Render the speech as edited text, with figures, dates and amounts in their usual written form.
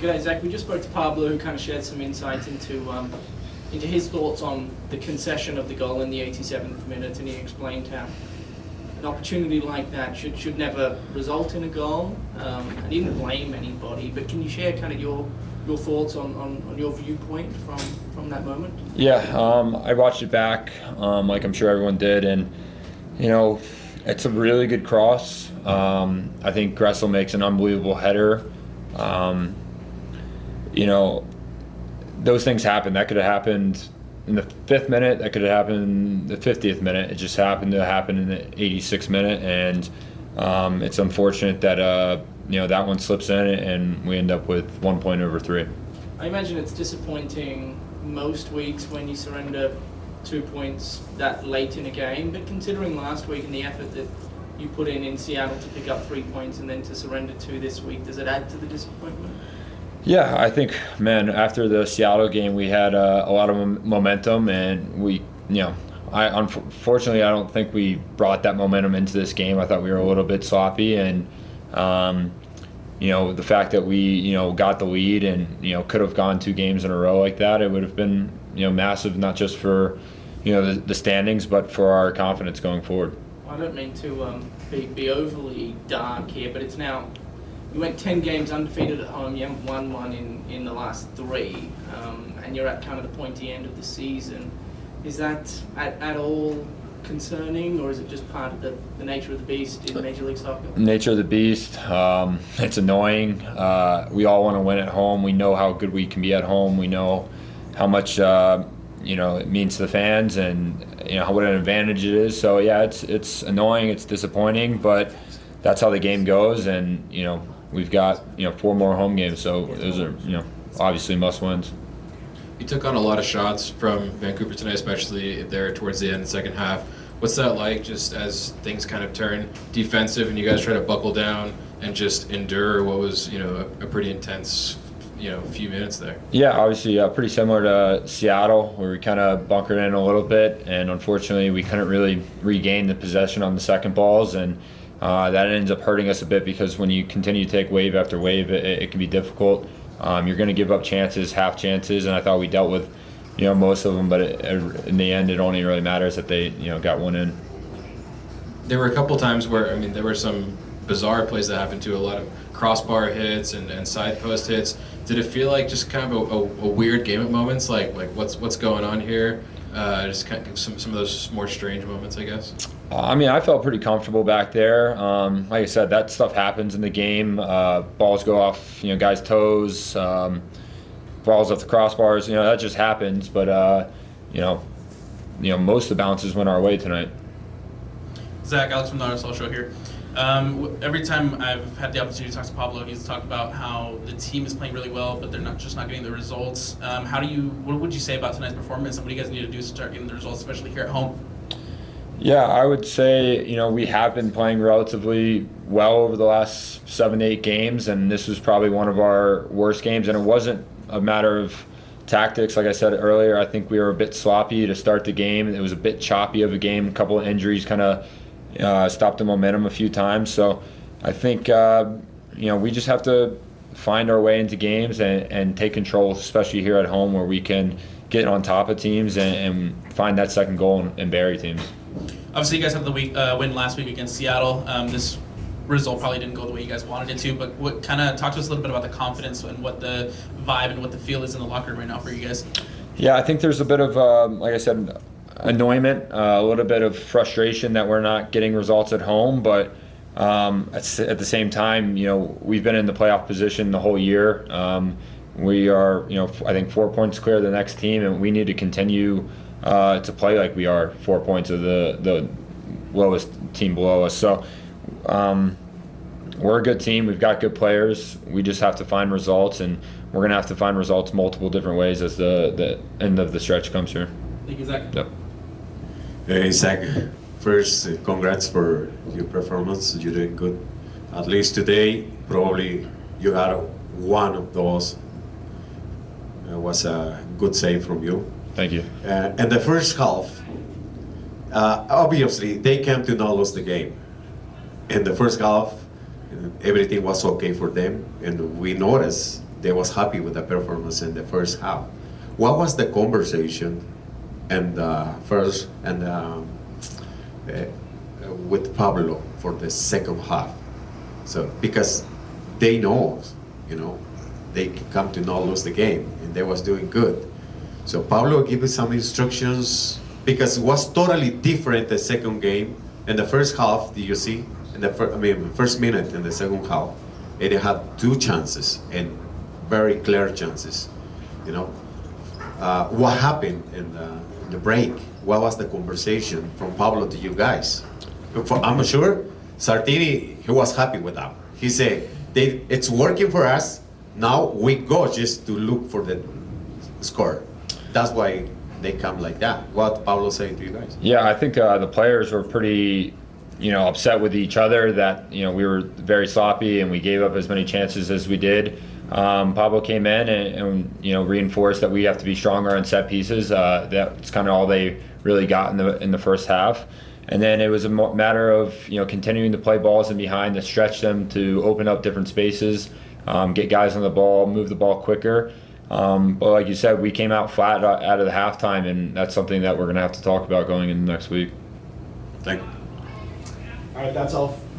G'day, Zach. We just spoke to Pablo, who kind of shared some insight into his thoughts on the concession of the goal in the 87th minute, and he explained how an opportunity like that should never result in a goal. And he didn't blame anybody, but can you share kind of your thoughts on your viewpoint from that moment? Yeah, I watched it back, like I'm sure everyone did, and it's a really good cross. I think Gressel makes an unbelievable header. Those things happen. That could have happened in the 5th minute. That could have happened in the 50th minute. It just happened to happen in the 86th minute, and it's unfortunate that that one slips in and we end up with 1 point over 3. I imagine it's disappointing most weeks when you surrender 2 points that late in a game, but considering last week and the effort that you put in Seattle to pick up 3 points and then to surrender 2 this week, does it add to the disappointment? Yeah, I think, after the Seattle game, we had a lot of momentum, and unfortunately, I don't think we brought that momentum into this game. I thought we were a little bit sloppy, and the fact that we got the lead and could have gone 2 games in a row like that, it would have been massive, not just for the standings, but for our confidence going forward. I don't mean to be overly dark here, but it's now. You went 10 games undefeated at home. You haven't won one in the last 3, and you're at kind of the pointy end of the season. Is that at all concerning, or is it just part of the nature of the beast in Major League Soccer? Nature of the beast. It's annoying. We all want to win at home. We know how good we can be at home. We know how much it means to the fans, and what an advantage it is. So yeah, it's annoying. It's disappointing, but that's how the game goes, and we've got 4 more home games, so those are obviously must wins. You took on a lot of shots from Vancouver tonight, especially there towards the end of the second half. What's that like, just as things kind of turn defensive and you guys try to buckle down and just endure what was a pretty intense few minutes there? Yeah, obviously pretty similar to Seattle, where we kind of bunkered in a little bit, and unfortunately we couldn't really regain the possession on the second balls, and that ends up hurting us a bit, because when you continue to take wave after wave, it can be difficult. You're going to give up chances, half chances, and I thought we dealt with most of them, but in the end it only really matters that they got one in. There were a couple times where there were some bizarre plays that happened too, a lot of crossbar hits and side post hits. Did it feel like just kind of a weird game at moments, like what's going on here? Just kind of some of those more strange moments, I guess. I felt pretty comfortable back there. Like I said, that stuff happens in the game. Balls go off, guys' toes. Balls off the crossbars. That just happens. But most of the bounces went our way tonight. Zach, Alex from the RSL Show here. Every time I've had the opportunity to talk to Pablo, he's talked about how the team is playing really well, but they're not getting the results. What would you say about tonight's performance, and what do you guys need to do to start getting the results, especially here at home? Yeah, I would say, we have been playing relatively well over the last 7-8 games, and this was probably one of our worst games, and it wasn't a matter of tactics. Like I said earlier, I think we were a bit sloppy to start the game. It was a bit choppy of a game. A couple of injuries kind of stopped the momentum a few times. So I think, we just have to find our way into games and take control, especially here at home, where we can get on top of teams and find that second goal and bury teams. Obviously, you guys had the win last week against Seattle. This result probably didn't go the way you guys wanted it to, but talk to us a little bit about the confidence and what the vibe and what the feel is in the locker room right now for you guys. Yeah, I think there's a bit of, like I said, annoyment, a little bit of frustration that we're not getting results at home, but at the same time, we've been in the playoff position the whole year. We are, I think 4 points clear of the next team, and we need to continue to play like we are 4 points of the lowest team below us. So we're a good team. We've got good players. We just have to find results, and we're going to have to find results multiple different ways as the end of the stretch comes here. Thank you, Zach. Yep. Hey, Zach. First, congrats for your performance. You're doing good. At least today, probably you had one of those. Was a good save from you. Thank you. And the first half, obviously, they came to not lose the game. In the first half, everything was okay for them, and we noticed they was happy with the performance in the first half. What was the conversation and first and with Pablo for the second half? So because they know, they come to not lose the game, and they was doing good. So Pablo gave us some instructions because it was totally different the second game. In the first half, did you see? In the first minute in the second half, it had 2 chances and very clear chances. What happened in the break? What was the conversation from Pablo to you guys? I'm sure Sartini, he was happy with that. He said, it's working for us. Now we go just to look for the score. That's why they come like that. What Pablo saying to you guys? Yeah, I think the players were pretty, upset with each other that, we were very sloppy and we gave up as many chances as we did. Pablo came in and reinforced that we have to be stronger on set pieces. That's kind of all they really got in the first half. And then it was a matter of continuing to play balls in behind to stretch them, to open up different spaces, get guys on the ball, move the ball quicker. But like you said, we came out flat out of the halftime, and that's something that we're going to have to talk about going into next week. Thank you. All right, that's all